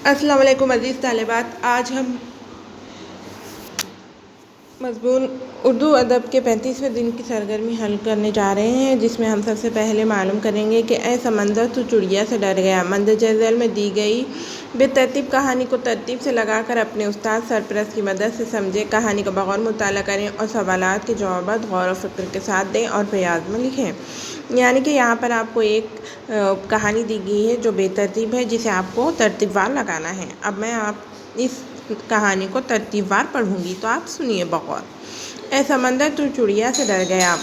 السلام علیکم عزیز طالبات، آج ہم مضمون اردو ادب کے 35ویں دن کی سرگرمی حل کرنے جا رہے ہیں، جس میں ہم سب سے پہلے معلوم کریں گے کہ اے سمندر تو چڑیا سے ڈر گیا۔ مندرجہ ذیل میں دی گئی بے ترتیب کہانی کو ترتیب سے لگا کر اپنے استاد سرپرست کی مدد سے سمجھیں، کہانی کا بغور مطالعہ کریں اور سوالات کے جوابات غور و فکر کے ساتھ دیں اور بیاض میں لکھیں۔ یعنی کہ یہاں پر آپ کو ایک کہانی دی گئی ہے جو بے ترتیب ہے، جسے آپ کو ترتیب وار لگانا ہے۔ اب میں اس کہانی کو ترتیب وار پڑھوں گی تو آپ سنیے بغور۔ اے سمندر تو چڑیا سے ڈر گیا۔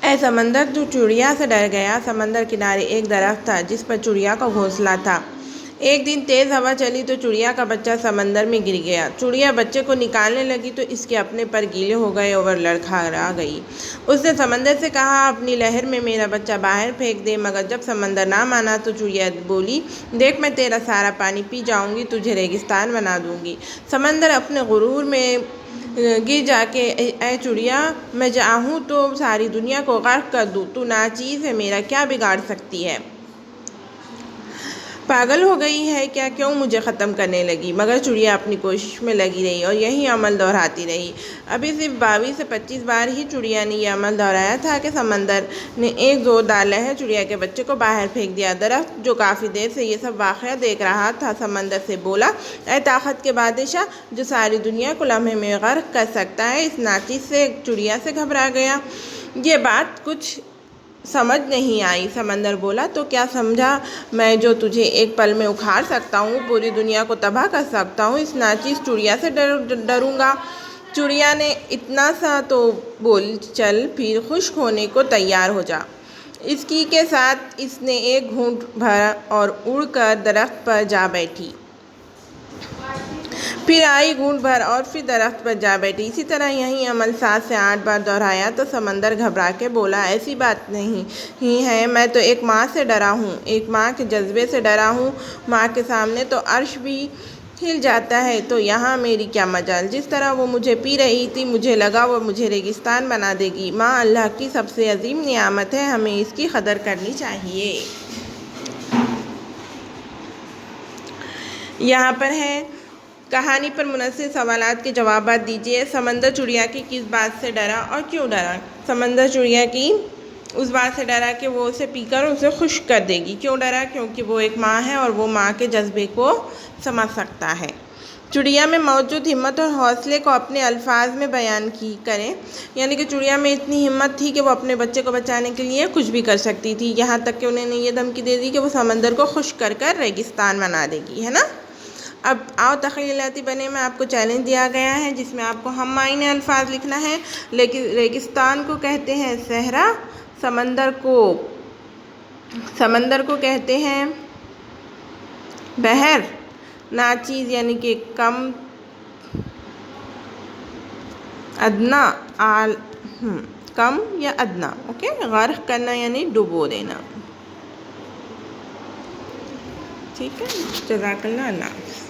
اے سمندر تو چڑیا سے ڈر گیا۔ سمندر کنارے ایک درخت تھا جس پر چڑیا کا گھونسلہ تھا۔ ایک دن تیز ہوا چلی تو چڑیا کا بچہ سمندر میں گر گیا۔ چڑیا بچے کو نکالنے لگی تو اس کے اپنے پر گیلے ہو گئے اور لڑکھڑا گئی۔ اس نے سمندر سے کہا، اپنی لہر میں میرا بچہ باہر پھینک دے، مگر جب سمندر نہ مانا تو چڑیا بولی، دیکھ میں تیرا سارا پانی پی جاؤں گی، تجھے ریگستان بنا دوں گی۔ سمندر اپنے غرور میں گر جا کے، اے چڑیا، میں چاہوں تو ساری دنیا کو غرق کر دوں، تو ناچیز ہے، میرا کیا بگاڑ سکتی ہے؟ پاگل ہو گئی ہے کیا؟ کیوں مجھے ختم کرنے لگی؟ مگر چڑیا اپنی کوشش میں لگی رہی اور یہی عمل دہراتی رہی۔ ابھی صرف 22 سے 25 بار ہی چڑیا نے یہ عمل دہرایا تھا کہ سمندر نے ایک زوردار لہر چڑیا کے بچے کو باہر پھینک دیا۔ درخت، جو کافی دیر سے یہ سب واقعہ دیکھ رہا تھا، سمندر سے بولا، اے طاقت کے بادشاہ، جو ساری دنیا کو لمحے میں غرق کر سکتا ہے، اس ناچیز سے چڑیا سے گھبرا گیا۔ یہ بات کچھ سمجھ نہیں آئی۔ سمندر بولا، تو کیا سمجھا میں جو تجھے ایک پل میں اکھاڑ سکتا ہوں، پوری دنیا کو تباہ کر سکتا ہوں، اس ناچیز چڑیا سے ڈروں گا؟ چڑیا نے اتنا سا تو بول، چل پھر خشک ہونے کو تیار ہو جا۔ اس کی کے ساتھ اس نے ایک گھونٹ بھرا اور اڑ کر درخت پر جا بیٹھی۔ پھر آئی گھونٹ بھر اور پھر درخت پر جا بیٹھی۔ اسی طرح یہی عمل 7 سے 8 بار دہرایا تو سمندر گھبرا کے بولا، ایسی بات نہیں ہے، میں تو ایک ماں سے ڈرا ہوں، ایک ماں کے جذبے سے ڈرا ہوں۔ ماں کے سامنے تو عرش بھی ہل جاتا ہے، تو یہاں میری کیا مجال؟ جس طرح وہ مجھے پی رہی تھی، مجھے لگا وہ مجھے ریگستان بنا دے گی۔ ماں اللہ کی سب سے عظیم نعمت ہے، ہمیں اس کی قدر کرنی چاہیے۔ یہاں پر ہے، کہانی پر منحصر سوالات کے جوابات دیجیے۔ سمندر چڑیا کی کس بات سے ڈرا اور کیوں ڈرا؟ سمندر چڑیا کی اس بات سے ڈرا کہ وہ اسے پی کر اسے خشک کر دے گی۔ کیوں ڈرا؟ کیونکہ وہ ایک ماں ہے اور وہ ماں کے جذبے کو سمجھ سکتا ہے۔ چڑیا میں موجود ہمت اور حوصلے کو اپنے الفاظ میں بیان کریں۔ یعنی کہ چڑیا میں اتنی ہمت تھی کہ وہ اپنے بچے کو بچانے کے لیے کچھ بھی کر سکتی تھی، یہاں تک کہ انہوں نے یہ دھمکی دے دی کہ وہ سمندر کو خشک کر کر ریگستان بنا دے گی، ہے نا؟ اب آؤ تخیلاتی بنے میں آپ کو چیلنج دیا گیا ہے، جس میں آپ کو ہم معنی الفاظ لکھنا ہے۔ لیکن ریگستان کو کہتے ہیں صحرا، سمندر کو کہتے ہیں بحر، ناچیز یعنی کہ کم، ادنا کم یا ادنا، اوکے، غرق کرنا یعنی ڈبو دینا۔ ٹھیک ہے، جزاک اللہ، اللہ حافظ۔